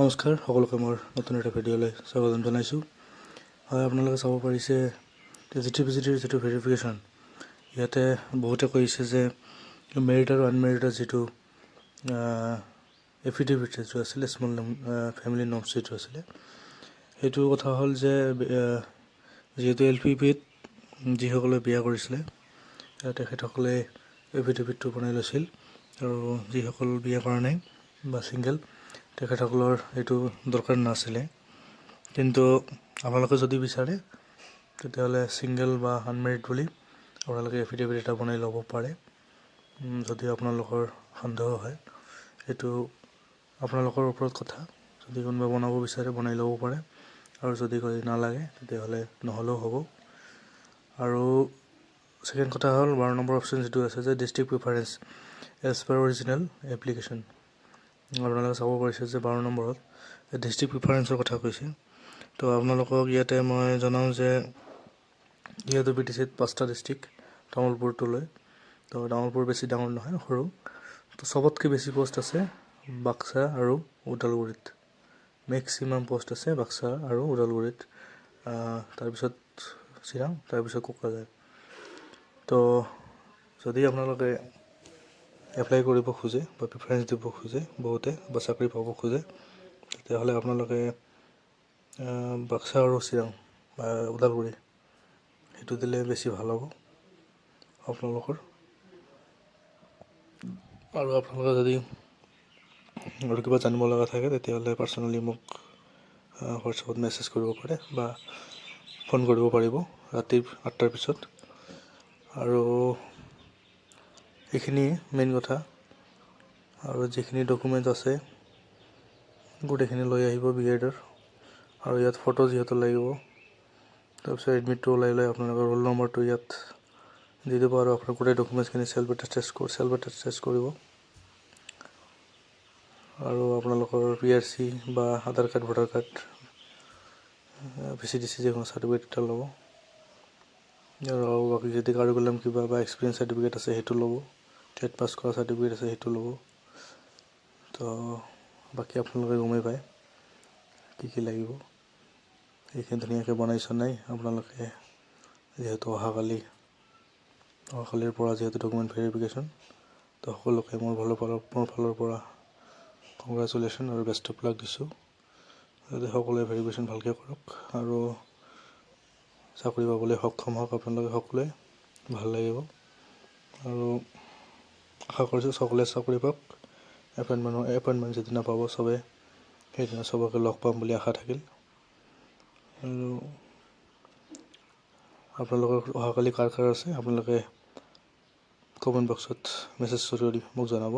নমস্কাৰ সকলোকে মোৰ নতুন এটা ভিডিঅ'লৈ স্বাগতম জনাইছোঁ। হয়, আপোনালোকে চাব পাৰিছে জিটিপিচিটিৰ যিটো ভেৰিফিকেশ্যন, ইয়াতে বহুতে কৈছে যে মেৰিট আৰু আনমেৰিটৰ যিটো এফিডেভিট যিটো আছিলে স্মল ফেমিলি নৰ্মছ যিটো আছিলে, সেইটো কথা হ'ল যে যিহেতু LPPত যিসকলে বিয়া কৰিছিলে তেখেতসকলে এফিডেভিটটো বনাই লৈছিল, আৰু যিসকল বিয়া কৰা নাই বা ছিংগল তেখেতসকলৰ এইটো দৰকাৰ নাছিলে। কিন্তু আপোনালোকে যদি বিচাৰে তেতিয়াহ'লে ছিংগল বা আনমেৰিড বুলি আপোনালোকে এফিডেভিট এটা বনাই ল'ব পাৰে। যদি আপোনালোকৰ সন্দেহ হয়, সেইটো আপোনালোকৰ ওপৰত কথা। যদি কোনোবা বনাব বিচাৰে বনাই ল'ব পাৰে, আৰু যদি নালাগে তেতিয়াহ'লে নহ'লেও হ'ব। আৰু ছেকেণ্ড কথা হ'ল 12 নম্বৰ অপশ্যন যিটো আছে যে district preference as per original application. আপোনালোকে চাব পাৰিছে যে 12 নম্বৰত ডিষ্ট্ৰিক্ট প্ৰিফাৰেঞ্চৰ কথা কৈছে। তো আপোনালোকক ইয়াতে মই জনাওঁ যে ইয়াতে BTCত 5টা ডিষ্ট্ৰিক্ট, তামোলপুৰটো লৈ। তো তামোলপুৰ বেছি ডাঙৰ নহয়, সৰু। তো চবতকৈ বেছি পষ্ট আছে বাক্সা আৰু ওদালগুৰিত। মেক্সিমাম পষ্ট আছে বাক্সা আৰু ওদালগুৰিত, তাৰপিছত চিৰাং, তাৰপিছত কোকৰাঝাৰ। তো যদি আপোনালোকে এপ্লাই কৰিব খোজে বা প্ৰিফাৰেঞ্চ দিব খোজে বহুতে, বা চাকৰি পাব খোজে, তেতিয়াহ'লে আপোনালোকে বাক্সা আৰু চিৰাং বা ওদালগুৰি সেইটো দিলে বেছি ভাল হ'ব আপোনালোকৰ। আৰু আপোনালোকে যদি আৰু কিবা জানিব লগা থাকে তেতিয়াহ'লে পাৰ্চনেলি মোক হোৱাটছএপত মেছেজ কৰিব পাৰে বা ফোন কৰিব পাৰিব ৰাতি 8টাৰ পিছত। আৰু এইখিনিয়ে মেইন কথা। আৰু যিখিনি ডকুমেণ্টছ আছে গোটেইখিনি লৈ আহিব BEdৰ, আৰু ইয়াত ফটো যিহেতু লাগিব, তাৰপিছত এডমিটটো ওলাই লৈ আপোনালোকৰ ৰোল নম্বৰটো ইয়াত দি দিব, আৰু আপোনাৰ গোটেই ডকুমেণ্টছখিনি চেল্ফ এটেষ্ট কৰিব। আৰু আপোনালোকৰ PRC বা আধাৰ কাৰ্ড, ভোটাৰ কাৰ্ড, VCDC যিকোনো চাৰ্টিফিকেট এটা ল'ব। আৰু বাকী যদি কাৰিকুলাম কিবা বা এক্সপিৰিয়েঞ্চ চাৰ্টিফিকেট আছে সেইটো ল'ব, টেট পাছ কৰা চাৰ্টিফিকেট আছে সেইটো ল'ব। তো বাকী আপোনালোকে গমেই পায় কি কি লাগিব। এইখিনি ধুনীয়াকৈ বনাই চনাই আপোনালোকে যিহেতু অহাকালিৰ পৰা যিহেতু ডকুমেণ্ট ভেৰিফিকেশ্যন, তো সকলোকে মোৰ ফালৰ পৰা কংগ্ৰেচুলেশ্যন আৰু বেষ্ট অফ লাক দিছোঁ। যাতে সকলোৱে ভেৰিফিকেশ্যন ভালকৈ কৰক আৰু চাকৰি পাবলৈ সক্ষম হওক আপোনালোকে সকলোৱে, ভাল লাগিব। আৰু আশা কৰিছোঁ সকলোৱে চাকৰি পাওক। এপইণ্টমেণ্ট যিদিনা পাব চবে, সেইদিনা চবকে লগ পাম বুলি আশা থাকিল। আৰু আপোনালোকৰ অহাকালি কাৰ আছে আপোনালোকে কমেণ্ট বক্সত মেছেজ কৰি মোক জনাব।